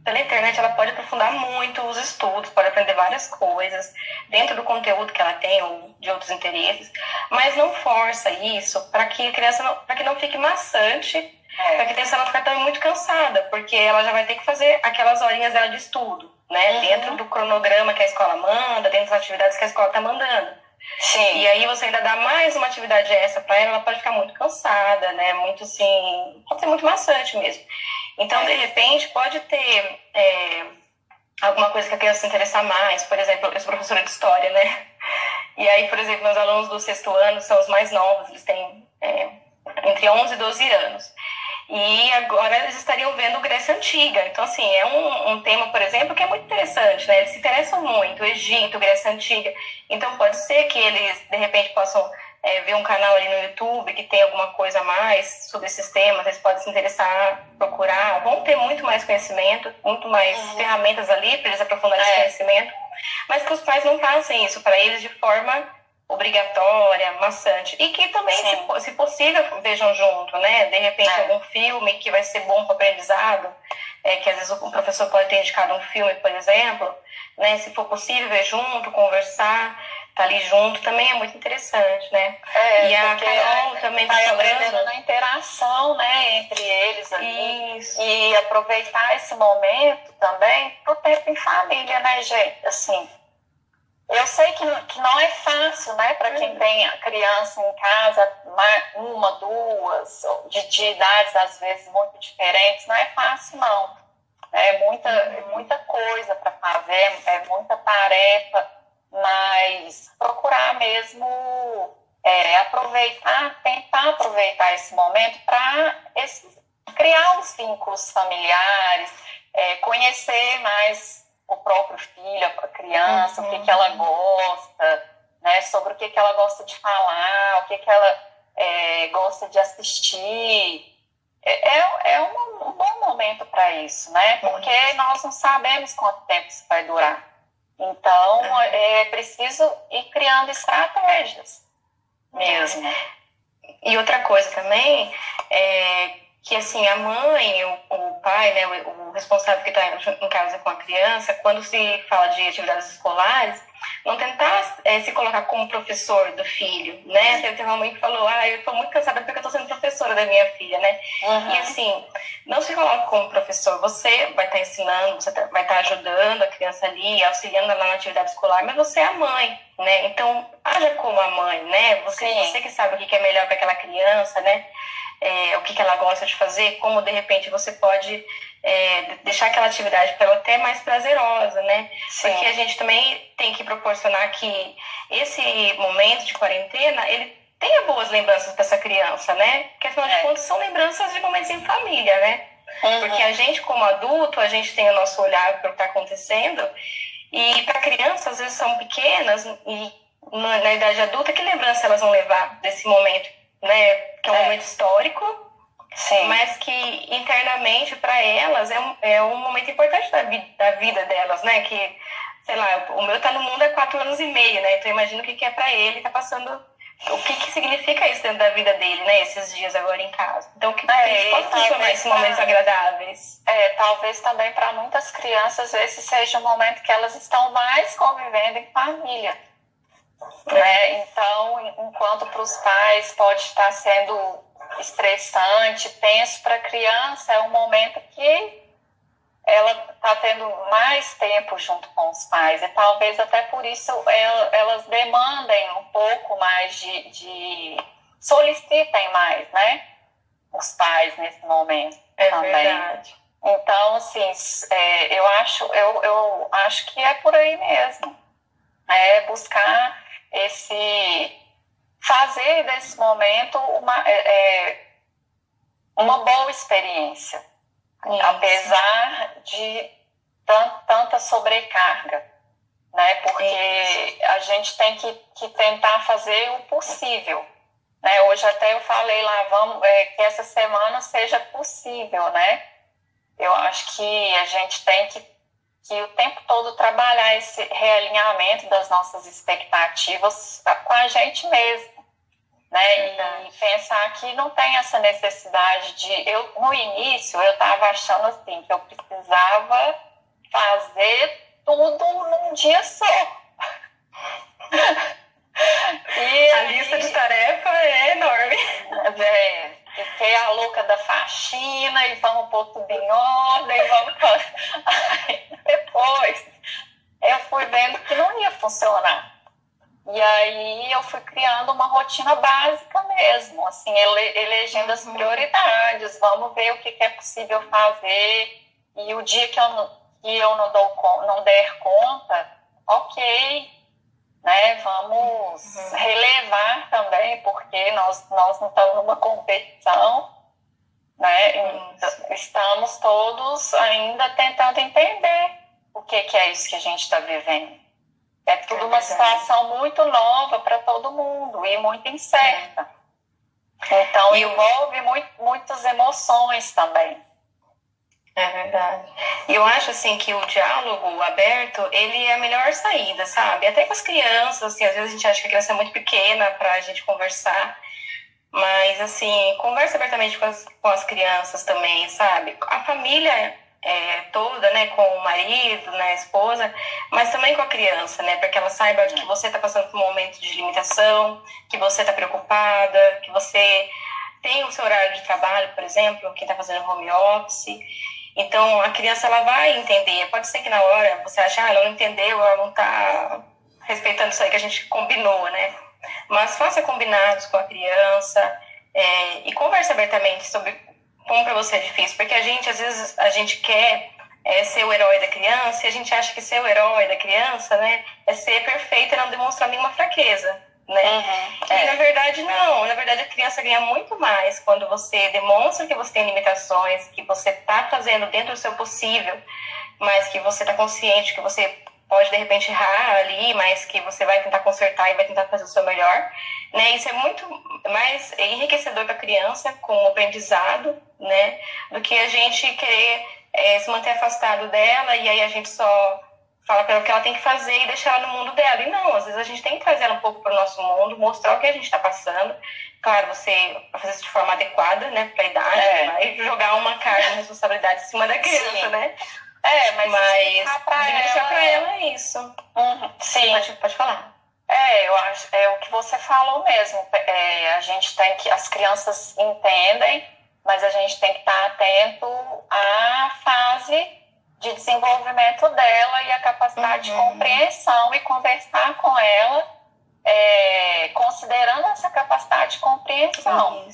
[SPEAKER 2] pela internet ela pode aprofundar muito os estudos, pode aprender várias coisas dentro do conteúdo que ela tem ou de outros interesses, mas não força isso para que a criança para que não fique maçante, para que a criança não fique também muito cansada, porque ela já vai ter que fazer aquelas horinhas dela de estudo, né? Dentro do cronograma que a escola manda, dentro das atividades que a escola está mandando.
[SPEAKER 1] Sim.
[SPEAKER 2] E aí você ainda dá mais uma atividade essa para ela pode ficar muito cansada, né? Muito assim, pode ser muito maçante mesmo. Então, de repente, pode ter alguma coisa que a criança se interessar mais. Por exemplo, eu sou professora de história, né? E aí, por exemplo, meus alunos do 6º ano são os mais novos, eles têm entre 11 e 12 anos. E agora eles estariam vendo Grécia Antiga. Então, assim, é um tema, por exemplo, que é muito interessante, né? Eles se interessam muito, Egito, Grécia Antiga. Então, pode ser que eles, de repente, possam ver um canal ali no YouTube que tem alguma coisa a mais sobre esses temas, eles podem se interessar, procurar, vão ter muito mais conhecimento, muito mais ferramentas ali para eles aprofundarem esse conhecimento, mas que os pais não passem isso para eles de forma obrigatória, maçante, e que também, se possível, vejam junto, né? De repente, algum filme que vai ser bom para o aprendizado, que às vezes o professor pode ter indicado um filme, por exemplo, né? Se for possível, ver junto, conversar, tá ali junto, também é muito interessante, né?
[SPEAKER 1] E a Carol também vai aprendendo na interação, né, entre eles ali.
[SPEAKER 2] Isso.
[SPEAKER 1] E aproveitar esse momento também pro tempo em família, né, gente? Assim, eu sei que não é fácil, né, para quem tem a criança em casa, uma, duas, de idades às vezes muito diferentes, não é fácil, não. É muita coisa para fazer, é muita tarefa, mas procurar mesmo tentar aproveitar esse momento para criar os vínculos familiares, conhecer mais o próprio filho, a criança, o que ela gosta, né, sobre o que ela gosta de falar, o que ela gosta de assistir. É um bom momento para isso, né? Porque nós não sabemos quanto tempo isso vai durar. Então, é preciso ir criando estratégias mesmo.
[SPEAKER 2] E outra coisa também que, assim, a mãe, o pai, né, o responsável que está em casa com a criança, quando se fala de atividades escolares, não tentar se colocar como professor do filho, né? Teve uma mãe que falou, eu estou muito cansada porque eu estou sendo professora da minha filha, né? E assim, não se coloque como professor, você vai estar ensinando, você vai estar ajudando a criança ali, auxiliando ela na atividade escolar, mas você é a mãe, né? Então, haja como a mãe, né? Você que sabe o que é melhor para aquela criança, né? O que ela gosta de fazer, como de repente você pode deixar aquela atividade para ela até mais prazerosa, né?
[SPEAKER 1] Sim.
[SPEAKER 2] Porque a gente também tem que proporcionar que esse momento de quarentena, ele tenha boas lembranças para essa criança, né? Porque afinal de contas são lembranças de momentos em família, né? Porque a gente como adulto, a gente tem o nosso olhar para o que está acontecendo, e para crianças, às vezes são pequenas, e na idade adulta, que lembrança elas vão levar desse momento, né? Que é um momento histórico, mas que internamente para elas é um momento importante da vida delas, né? Que, sei lá, o meu tá no mundo há 4 anos e meio, né? Então imagino o que é para ele, tá passando, o que significa isso dentro da vida dele, né? Esses dias agora em casa. Então que a gente pode transformar esses momentos agradáveis.
[SPEAKER 1] Talvez também para muitas crianças esse seja o momento que elas estão mais convivendo em família. Né? Então, enquanto para os pais pode estar sendo estressante, tenso, para a criança é um momento que ela está tendo mais tempo junto com os pais, e talvez até por isso elas demandem um pouco mais solicitem mais, né, os pais nesse momento também.
[SPEAKER 2] Verdade.
[SPEAKER 1] Então, assim, eu acho que é por aí mesmo, buscar fazer desse momento uma boa experiência. apesar de tanta sobrecarga, né? Porque a gente tem que tentar fazer o possível, né? Hoje até eu falei lá, que essa semana seja possível, né? Eu acho que a gente tem que o tempo todo trabalhar esse realinhamento das nossas expectativas com a gente mesmo, né? E pensar que não tem essa necessidade de... No início, eu estava achando assim, que eu precisava fazer tudo num dia só.
[SPEAKER 2] E a lista de tarefa é enorme.
[SPEAKER 1] Fiquei a louca da faxina e vamos pôr tudo em ordem, Aí, depois eu fui vendo que não ia funcionar. E aí eu fui criando uma rotina básica mesmo, assim, elegendo as prioridades, vamos ver o que é possível fazer. E o dia que eu não der conta, ok, né? Vamos relevar também, porque nós não estamos numa competição, né? Estamos todos ainda tentando entender o que é isso que a gente está vivendo. É tudo uma situação muito nova para todo mundo e muito incerta. Então, envolve muitas emoções também.
[SPEAKER 2] É verdade. E eu acho, assim, que o diálogo aberto, ele é a melhor saída, sabe? Até com as crianças, assim, às vezes a gente acha que a criança é muito pequena pra gente conversar, mas, assim, conversa abertamente com as crianças também, sabe? A família toda, né, com o marido, né, a esposa, mas também com a criança, né, para que ela saiba que você está passando por um momento de limitação, que você está preocupada, que você tem o seu horário de trabalho, por exemplo, quem está fazendo home office. Então, a criança, ela vai entender. Pode ser que na hora você ache, ela não entendeu, ela não está respeitando isso aí que a gente combinou, né? Mas faça combinados com a criança e converse abertamente sobre como para você é difícil. Porque às vezes, a gente quer ser o herói da criança e a gente acha que ser o herói da criança, né, é ser perfeito e não demonstrar nenhuma fraqueza, né? E na verdade não, na verdade a criança ganha muito mais quando você demonstra que você tem limitações, que você está fazendo dentro do seu possível, mas que você está consciente que você pode de repente errar ali, mas que você vai tentar consertar e vai tentar fazer o seu melhor, né? Isso é muito mais enriquecedor para a criança como aprendizado, né, do que a gente querer se manter afastado dela e aí a gente só fala para ela o que ela tem que fazer e deixar ela no mundo dela. E não, às vezes a gente tem que trazer ela um pouco para o nosso mundo, mostrar o que a gente está passando. Claro, você vai fazer isso de forma adequada, né, para a idade, vai jogar uma carga de responsabilidade em cima da criança, né? Mas explicar para ela isso.
[SPEAKER 1] Sim.
[SPEAKER 2] Pode falar.
[SPEAKER 1] Eu acho, o que você falou mesmo. A gente tem que, as crianças entendem, mas a gente tem que estar atento à fase de desenvolvimento dela e a capacidade de compreensão e conversar com ela, considerando essa capacidade de compreensão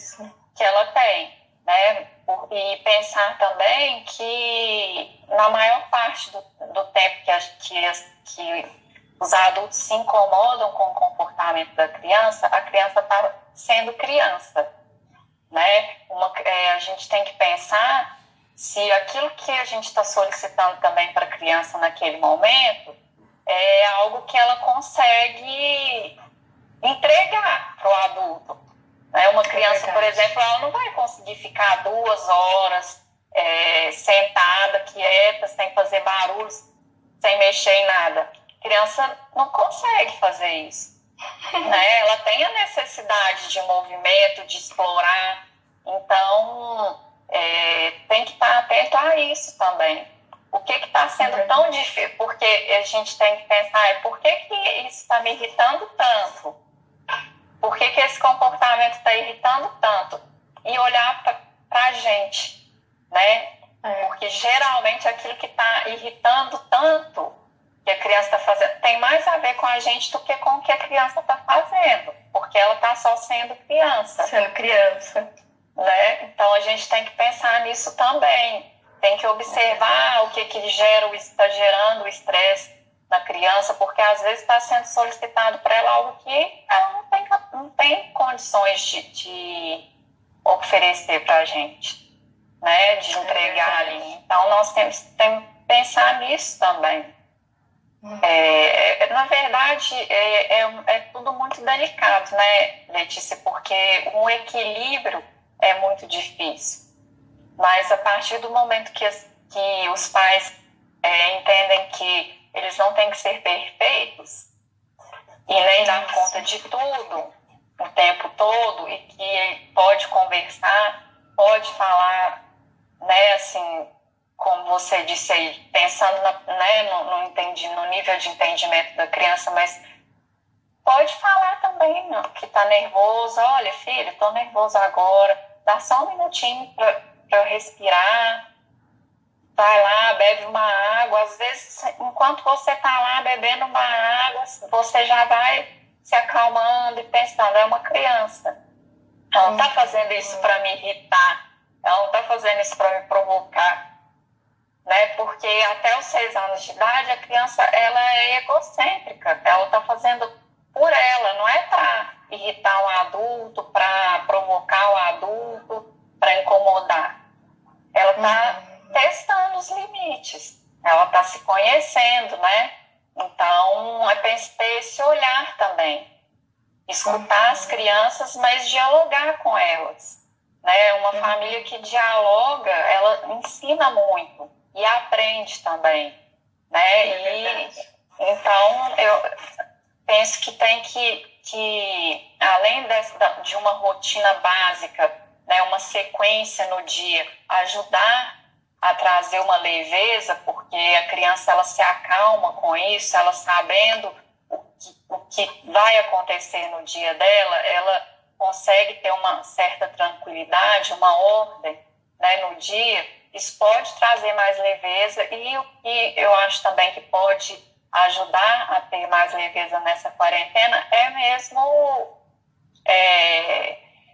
[SPEAKER 1] que ela tem, né? E pensar também que na maior parte do tempo que os adultos se incomodam com o comportamento da criança, a criança está sendo criança, né? A gente tem que pensar se aquilo que a gente está solicitando também para a criança naquele momento é algo que ela consegue entregar para o adulto. Uma criança, por exemplo, ela não vai conseguir ficar 2 horas sentada, quieta, sem fazer barulhos, sem mexer em nada. A criança não consegue fazer isso. Né? Ela tem a necessidade de movimento, de explorar. Então, tem que estar atento a isso também. O que está sendo tão difícil? Porque a gente tem que pensar, por que isso está me irritando tanto? Por que esse comportamento está irritando tanto? E olhar para a gente, né? Porque geralmente aquilo que está irritando tanto que a criança está fazendo tem mais a ver com a gente do que com o que a criança está fazendo, porque ela está só sendo criança. Né? Então a gente tem que pensar nisso também. Tem que observar o que está gerando o estresse na criança, porque às vezes está sendo solicitado para ela algo que ela não tem condições de oferecer para a gente. né, de entregar ali. Então, nós temos que pensar nisso também. Na verdade, é tudo muito delicado, né, Letícia, porque um equilíbrio é muito difícil. Mas a partir do momento que os pais entendem que eles não têm que ser perfeitos e nem dar conta de tudo o tempo todo, e que ele pode conversar, pode falar, né, assim, como você disse aí, pensando no nível de entendimento da criança, mas pode falar também, né, que está nervoso. Olha, filho, estou nervoso agora, dá só um minutinho para eu respirar. Vai lá, bebe uma água. Às vezes, enquanto você está lá bebendo uma água, você já vai se acalmando e pensando, é uma criança. Ela não está fazendo isso para me irritar, ela não está fazendo isso para me provocar. Né? Porque até os 6 anos de idade, a criança ela é egocêntrica, ela está fazendo por ela, não é para irritar o adulto, para provocar o adulto, para incomodar. Ela está testando os limites, ela está se conhecendo, né? Então, é preciso ter esse olhar também, escutar as crianças, mas dialogar com elas, né? Uma família que dialoga, ela ensina muito e aprende também, né? Então, eu penso que tem que além de uma rotina básica, né, uma sequência no dia, ajudar a trazer uma leveza, porque a criança ela se acalma com isso, ela sabendo o que vai acontecer no dia dela, ela consegue ter uma certa tranquilidade, uma ordem, né, no dia. Isso pode trazer mais leveza, e o que eu acho também que pode ajudar a ter mais leveza nessa quarentena é mesmo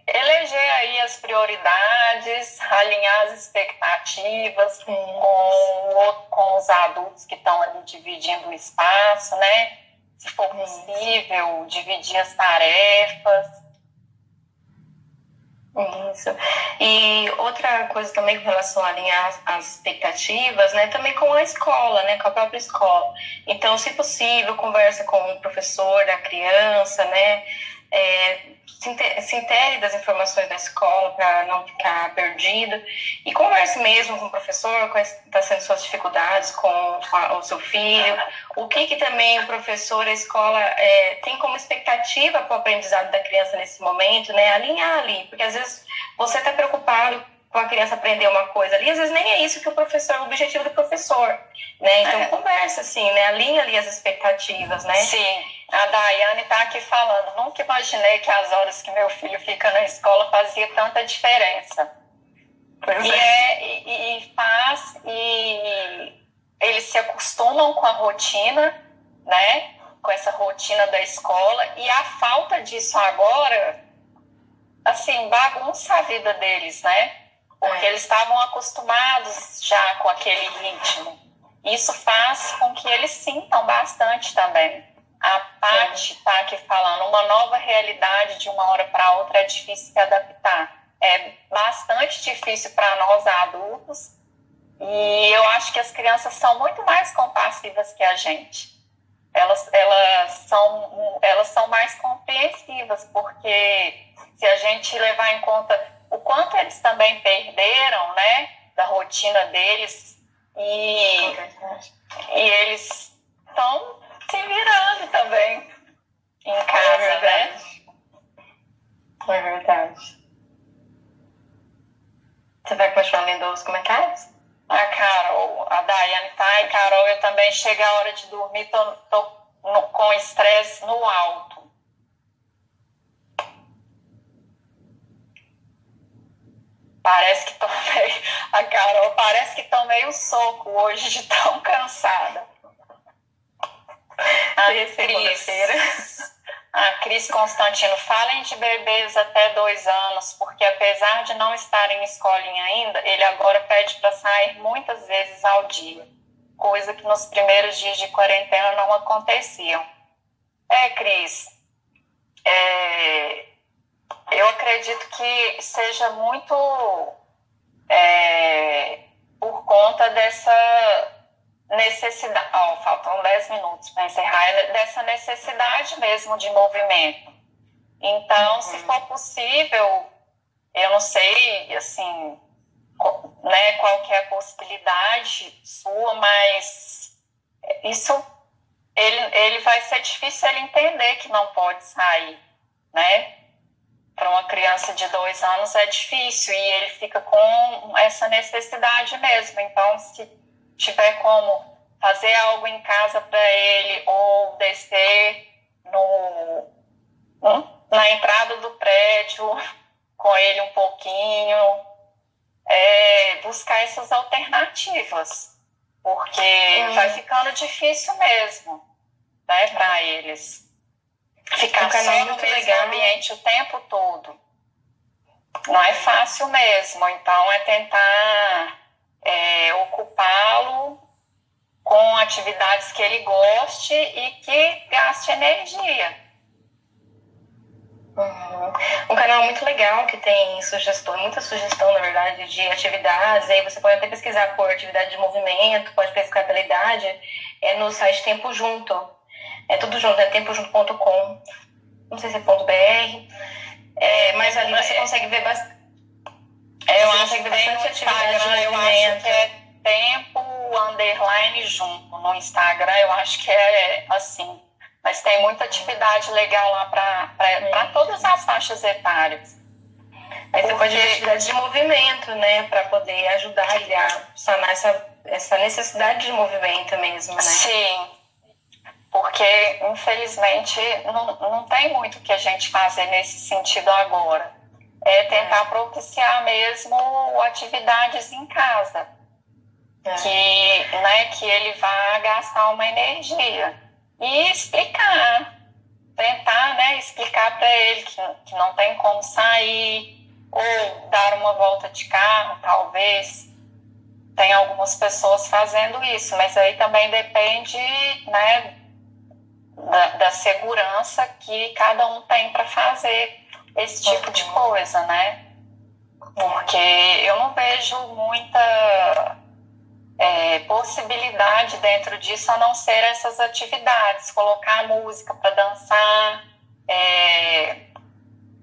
[SPEAKER 1] eleger aí as prioridades, alinhar as expectativas com os adultos que estão ali dividindo o espaço, né? Se for possível, dividir as tarefas.
[SPEAKER 2] Isso. E outra coisa também com relação a alinhar as expectativas, né, também com a escola, né, com a própria escola. Então, se possível, conversa com o professor da criança, né, se intere das informações da escola para não ficar perdido, e converse mesmo com o professor, quais estão sendo suas dificuldades com o seu filho, o que também o professor, a escola tem como expectativa para o aprendizado da criança nesse momento, né, alinhar ali, porque às vezes você está preocupado com a criança aprender uma coisa ali, às vezes nem é isso que o objetivo do professor, né, então conversa assim, né, alinha ali as expectativas, né.
[SPEAKER 1] Sim. A Daiane está aqui falando, nunca imaginei que as horas que meu filho fica na escola fazia tanta diferença. E eles se acostumam com a rotina, né? Com essa rotina da escola, e a falta disso agora, assim, bagunça a vida deles, né? Porque eles estavam acostumados já com aquele ritmo. Isso faz com que eles sintam bastante também. A Paty está aqui falando, uma nova realidade de uma hora para outra é difícil se adaptar. É bastante difícil para nós adultos, e eu acho que as crianças são muito mais compassivas que a gente. Elas são mais compreensivas, porque se a gente levar em conta o quanto eles também perderam, né, da rotina deles, e eles estão se virando também em casa, né?
[SPEAKER 2] É verdade. Você vai continuar lendo os comentários?
[SPEAKER 1] A Carol, a Daiane tá, e Carol, eu também chego a hora de dormir, tô com estresse no alto. Parece que tomei, a Carol, parece que tomei um soco hoje de tão cansada. A Cris Constantino, falem de bebês até 2 anos, porque apesar de não estar em escolinha ainda, ele agora pede para sair muitas vezes ao dia, coisa que nos primeiros dias de quarentena não aconteciam. Cris, eu acredito que seja muito por conta dessa necessidade, faltam 10 minutos para encerrar, dessa necessidade mesmo de movimento. Então, se for possível, eu não sei, assim, né, qual que é a possibilidade sua, mas isso, ele vai ser difícil ele entender que não pode sair, né? Para uma criança de 2 anos é difícil e ele fica com essa necessidade mesmo. Então, se tiver como fazer algo em casa para ele ou descer na entrada do prédio com ele um pouquinho, buscar essas alternativas, porque vai ficando difícil mesmo, né, para eles. Ficar só no mesmo ambiente o tempo todo não é fácil mesmo. Então é tentar ocupá-lo com atividades que ele goste e que gaste energia.
[SPEAKER 2] Um canal muito legal que tem muita sugestão, na verdade, de atividades. Aí você pode até pesquisar por atividade de movimento, pode pesquisar pela idade, no site Tempo Junto. É tudo junto, é tempojunto.com. Não sei se é .br. Mas ali você consegue ver bastante.
[SPEAKER 1] Eu acho que bastante atividade de movimento. Eu acho que é tempo_junto. No Instagram, eu acho que é assim. Mas tem muita atividade legal lá para todas as faixas etárias.
[SPEAKER 2] Aí você pode ver atividades de movimento, né? Para poder ajudar ele a sanar essa necessidade de movimento mesmo, né?
[SPEAKER 1] Sim. Porque, infelizmente, não tem muito o que a gente fazer nesse sentido agora. É tentar propiciar mesmo atividades em casa. Que ele vá gastar uma energia. E explicar. Tentar, né, explicar para ele que não tem como sair. Ou dar uma volta de carro, talvez. Tem algumas pessoas fazendo isso. Mas aí também depende, né, da segurança que cada um tem para fazer esse tipo de coisa, né? Porque eu não vejo muita possibilidade dentro disso a não ser essas atividades, colocar música para dançar,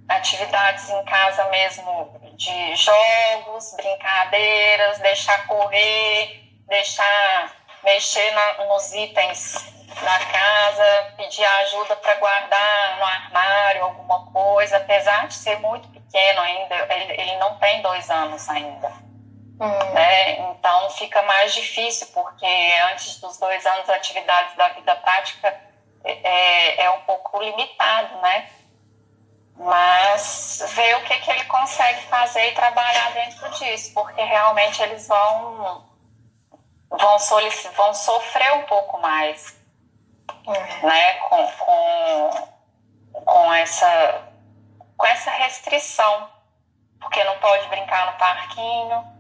[SPEAKER 1] atividades em casa mesmo de jogos, brincadeiras, deixar correr, deixar mexer nos itens da casa, pedir ajuda para guardar no armário alguma coisa, apesar de ser muito pequeno ainda, ele não tem 2 anos ainda. Né? Então fica mais difícil, porque antes dos 2 anos a atividades da vida prática é um pouco limitado, né? Mas ver o que ele consegue fazer e trabalhar dentro disso, porque realmente eles vão sofrer um pouco mais, né, com essa restrição, porque não pode brincar no parquinho,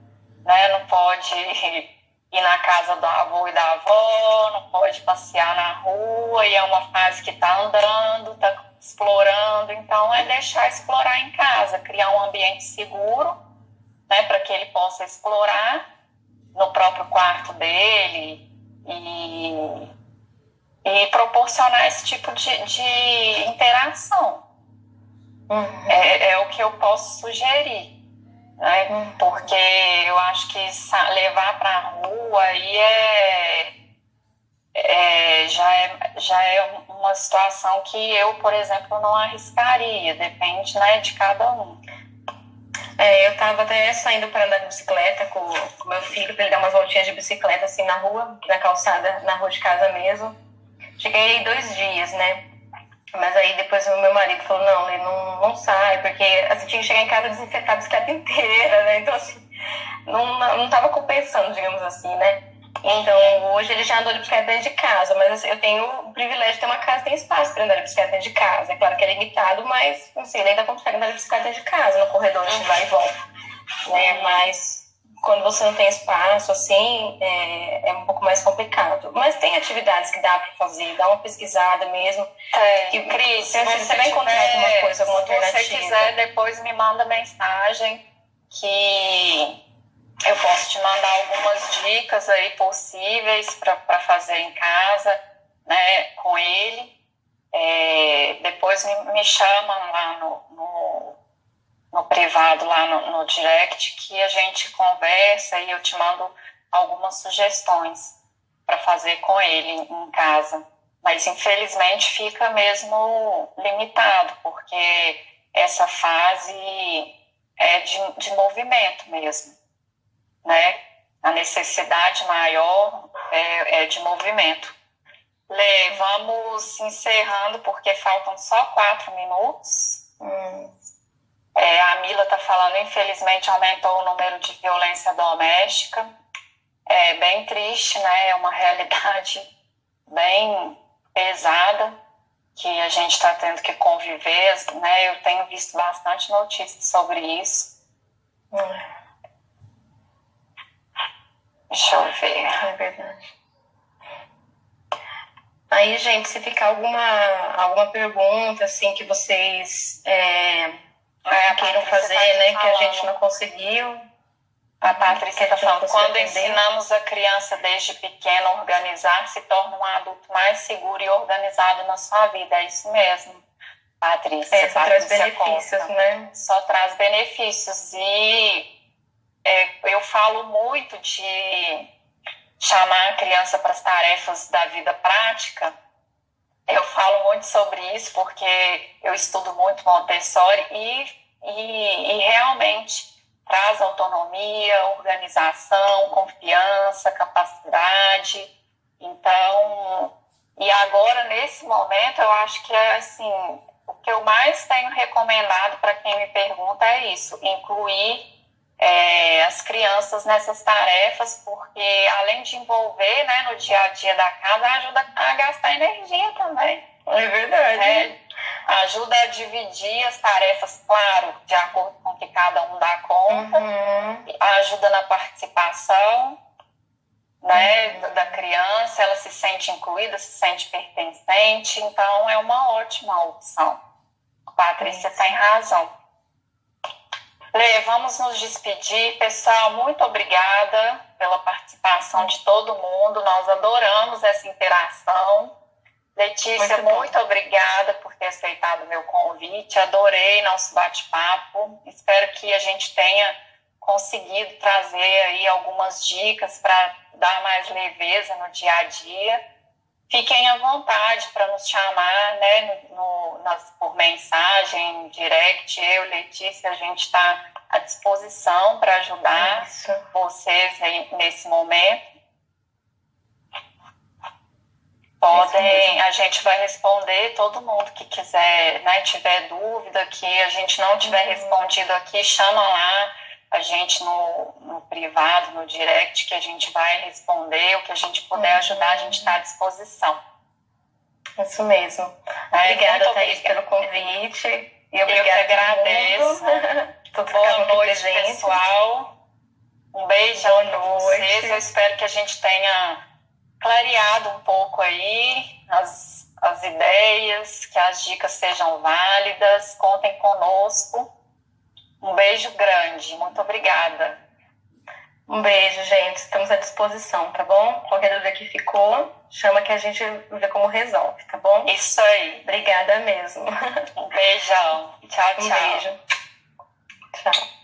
[SPEAKER 1] né, não pode ir na casa do avô e da avó, não pode passear na rua, e é uma fase que está andando, está explorando. Então é deixar explorar em casa, criar um ambiente seguro, né, para que ele possa explorar no próprio quarto dele e proporcionar esse tipo de interação. É o que eu posso sugerir, né? Porque eu acho que levar para a rua aí já é uma situação que eu, por exemplo, não arriscaria. Depende, né, de cada um.
[SPEAKER 2] Eu estava até saindo para andar de bicicleta com meu filho, para ele dar umas voltinhas de bicicleta assim na rua, na calçada, na rua de casa mesmo. Cheguei 2 dias, né? Mas aí depois o meu marido falou, não, ele não sai, porque assim, tinha que chegar em casa e desinfetar a bicicleta inteira, né? Então assim, não tava compensando, digamos assim, né? Então hoje ele já andou de bicicleta dentro de casa, mas assim, eu tenho o privilégio de ter uma casa que tem espaço para andar de bicicleta dentro de casa. É claro que é limitado, mas assim, ele ainda consegue andar de bicicleta dentro de casa, no corredor, de vai e volta, né? Mas quando você não tem espaço, assim, é um pouco mais complicado. Mas tem atividades que dá para fazer, dá uma pesquisada mesmo.
[SPEAKER 1] Cris,
[SPEAKER 2] você vai encontrar alguma coisa, alguma alternativa.
[SPEAKER 1] Se você quiser, depois me manda mensagem que Eu posso te mandar algumas dicas aí possíveis para fazer em casa, né, com ele. Depois me chamam lá no privado, lá no direct, que a gente conversa e eu te mando algumas sugestões para fazer com ele em casa. Mas, infelizmente, fica mesmo limitado, porque essa fase é de movimento mesmo, né? A necessidade maior é de movimento. Lê, vamos encerrando, porque faltam só 4 minutos. A Mila está falando, infelizmente, aumentou o número de violência doméstica. É bem triste, né? É uma realidade bem pesada que a gente está tendo que conviver, né? Eu tenho visto bastante notícias sobre isso. Deixa eu ver.
[SPEAKER 2] É verdade. Aí, gente, se ficar alguma pergunta, assim, que vocês queiram fazer, né, que a gente não conseguiu.
[SPEAKER 1] A Patrícia está falando, quando ensinamos a criança desde pequena a organizar, se torna um adulto mais seguro e organizado na sua vida. É isso mesmo, Patrícia.
[SPEAKER 2] Só traz benefícios, né?
[SPEAKER 1] Só traz benefícios. E eu falo muito de chamar a criança para as tarefas da vida prática. Eu falo muito sobre isso porque eu estudo muito Montessori e realmente traz autonomia, organização, confiança, capacidade. Então, e agora, nesse momento, eu acho que assim, o que eu mais tenho recomendado para quem me pergunta é isso, incluir as crianças nessas tarefas, porque além de envolver, né, no dia a dia da casa, ajuda a gastar energia também.
[SPEAKER 2] É verdade.
[SPEAKER 1] Ajuda a dividir as tarefas, claro, de acordo com o que cada um dá conta. Ajuda na participação, né, da criança, ela se sente incluída, se sente pertencente, então é uma ótima opção. A Patrícia tem razão. Lê, vamos nos despedir. Pessoal, muito obrigada pela participação de todo mundo. Nós adoramos essa interação. Letícia, muito obrigada por ter aceitado o meu convite. Adorei nosso bate-papo. Espero que a gente tenha conseguido trazer aí algumas dicas para dar mais leveza no dia a dia. Fiquem à vontade para nos chamar, né, por mensagem, direct. Eu, Letícia, a gente está à disposição para ajudar vocês aí nesse momento. A gente vai responder todo mundo que quiser, né, tiver dúvida, que a gente não tiver respondido aqui, chama lá a gente no privado, no direct, que a gente vai responder, o que a gente puder ajudar, a gente está à disposição.
[SPEAKER 2] Isso mesmo. Obrigada, Thaís, pelo convite. E obrigada.
[SPEAKER 1] Eu que agradeço. Boa noite, pessoal. Um beijão para vocês. Eu espero que a gente tenha clareado um pouco aí as ideias, que as dicas sejam válidas. Contem conosco. Um beijo grande. Muito obrigada.
[SPEAKER 2] Um beijo, gente. Estamos à disposição, tá bom? Qualquer dúvida que ficou, chama que a gente vê como resolve, tá bom?
[SPEAKER 1] Isso aí.
[SPEAKER 2] Obrigada mesmo.
[SPEAKER 1] Um beijão. Tchau, tchau.
[SPEAKER 2] Um beijo. Tchau.